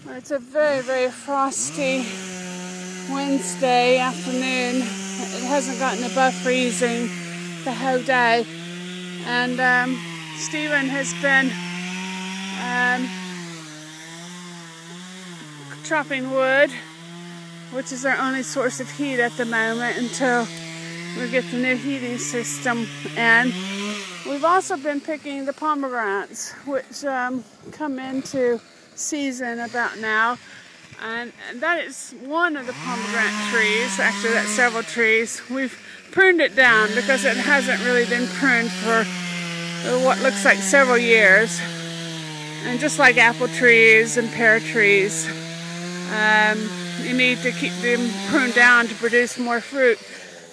It's a very, very frosty Wednesday afternoon. It hasn't gotten above freezing the whole day. And Stephen has been chopping wood, which is our only source of heat at the moment until we get the new heating system. And we've also been picking the pomegranates, which come into season about now. And that is one of the pomegranate trees. Actually, that's several trees. We've pruned it down because it hasn't really been pruned for what looks like several years. And just like apple trees and pear trees, you need to keep them pruned down to produce more fruit.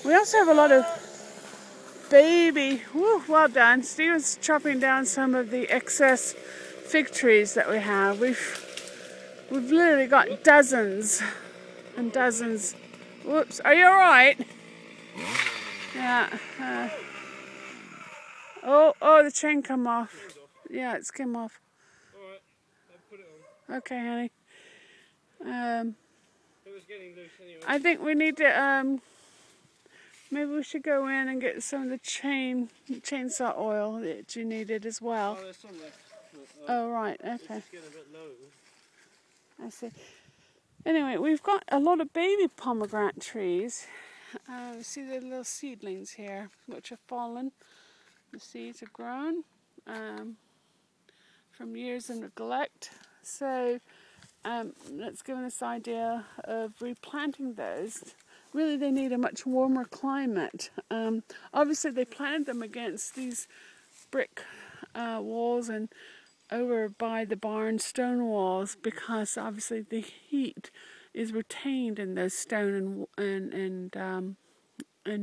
We also have a lot of baby, well done. Steven's chopping down some of the excess fig trees that we have. We've literally got dozens and dozens. Whoops, are you alright? Yeah. Oh, the chain come off. Yeah, it's come off. Alright, I'll put it on. Okay, honey. It was getting loose anyway. I think we need to, maybe we should go in and get some of the chainsaw oil that you needed as well. Oh, there's some left. Oh, right, okay. It's getting a bit low. I see. Anyway, we've got a lot of baby pomegranate trees. See the little seedlings here, which have fallen. The seeds have grown from years of neglect. So that's given us the idea of replanting those. Really, they need a much warmer climate. Obviously, they planted them against these brick walls and over by the barn stone walls because obviously the heat is retained in those stone and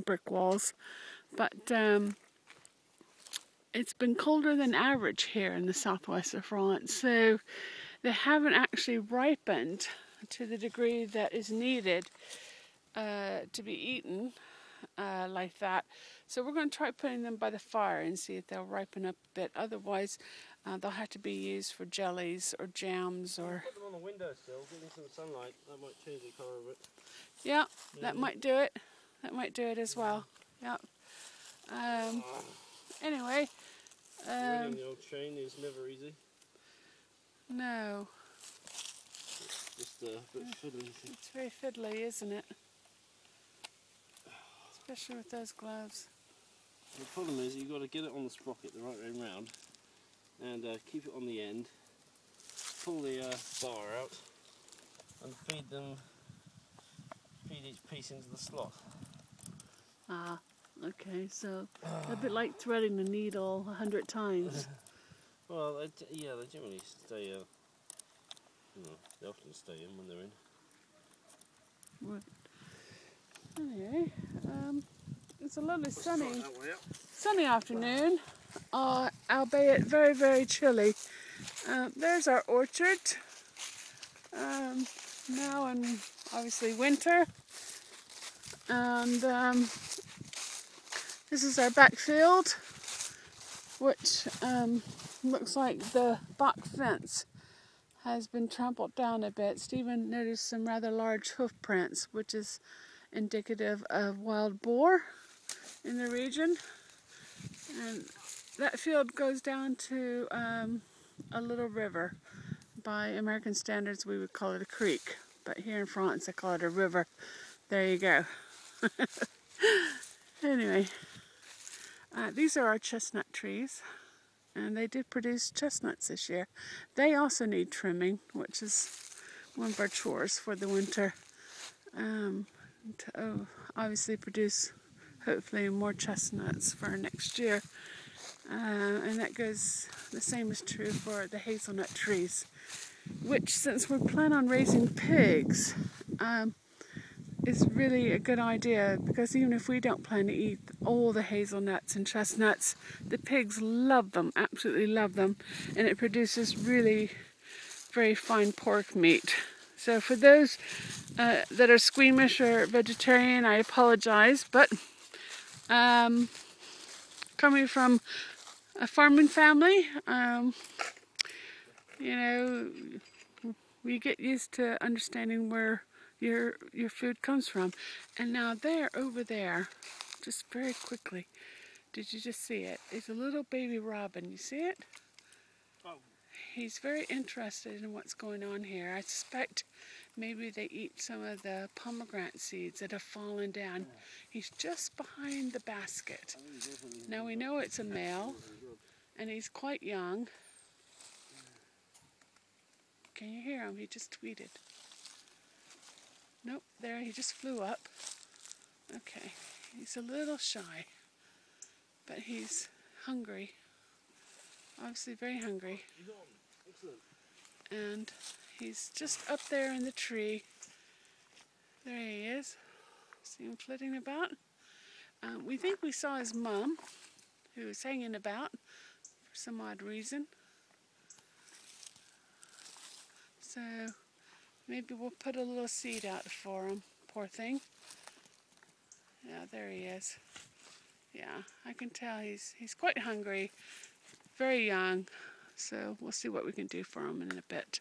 brick walls. But it's been colder than average here in the southwest of France, so they haven't actually ripened to the degree that is needed to be eaten like that. So we're going to try putting them by the fire and see if they'll ripen up a bit. Otherwise, they'll have to be used for jellies or jams or... Put them on the windowsill, give them some sunlight. That might change the colour of it. Yeah, that might do it. That might do it as well. Yeah. Anyway. Reading the old chain is never easy. No. It's just a bit fiddly. It's very fiddly, isn't it? Especially with those gloves. The problem is you've got to get it on the sprocket the right way round and keep it on the end, pull the bar out and feed each piece into the slot. Ah, okay, so a bit like threading the needle 100 times. Well, yeah, they generally stay, they often stay in when they're in. Right. Anyway, it's a lovely sunny afternoon, albeit very, very chilly. There's our orchard, now in obviously winter, and this is our back field, which looks like the back fence has been trampled down a bit. Stephen noticed some rather large hoof prints, which is indicative of wild boar in the region. And that field goes down to a little river. By American standards, we would call it a creek, but here in France, I call it a river. There you go. Anyway, these are our chestnut trees, and they did produce chestnuts this year. They also need trimming, which is one of our chores for the winter, to obviously produce hopefully more chestnuts for next year. And that goes, the same is true for the hazelnut trees, which, since we plan on raising pigs, is really a good idea, because even if we don't plan to eat all the hazelnuts and chestnuts, the pigs love them, absolutely love them, and it produces really very fine pork meat. So for those that are squeamish or vegetarian, I apologize, but coming from a farming family, you know, You get used to understanding where your food comes from. And now there, over there, just very quickly, did you just see it? It's a little baby robin. You see it? Oh. He's very interested in what's going on here. I suspect maybe they eat some of the pomegranate seeds that have fallen down. Yeah. He's just behind the basket. Now we know it's a male, and he's quite young. Can you hear him? He just tweeted. Nope, there, he just flew up. Okay, he's a little shy, but he's hungry. Obviously very hungry. Excellent. And he's just up there in the tree. There he is. See him flitting about? We think we saw his mom, who was hanging about for some odd reason. So maybe we'll put a little seed out for him, poor thing. Yeah, there he is. Yeah, I can tell he's quite hungry, very young. So we'll see what we can do for him in a bit.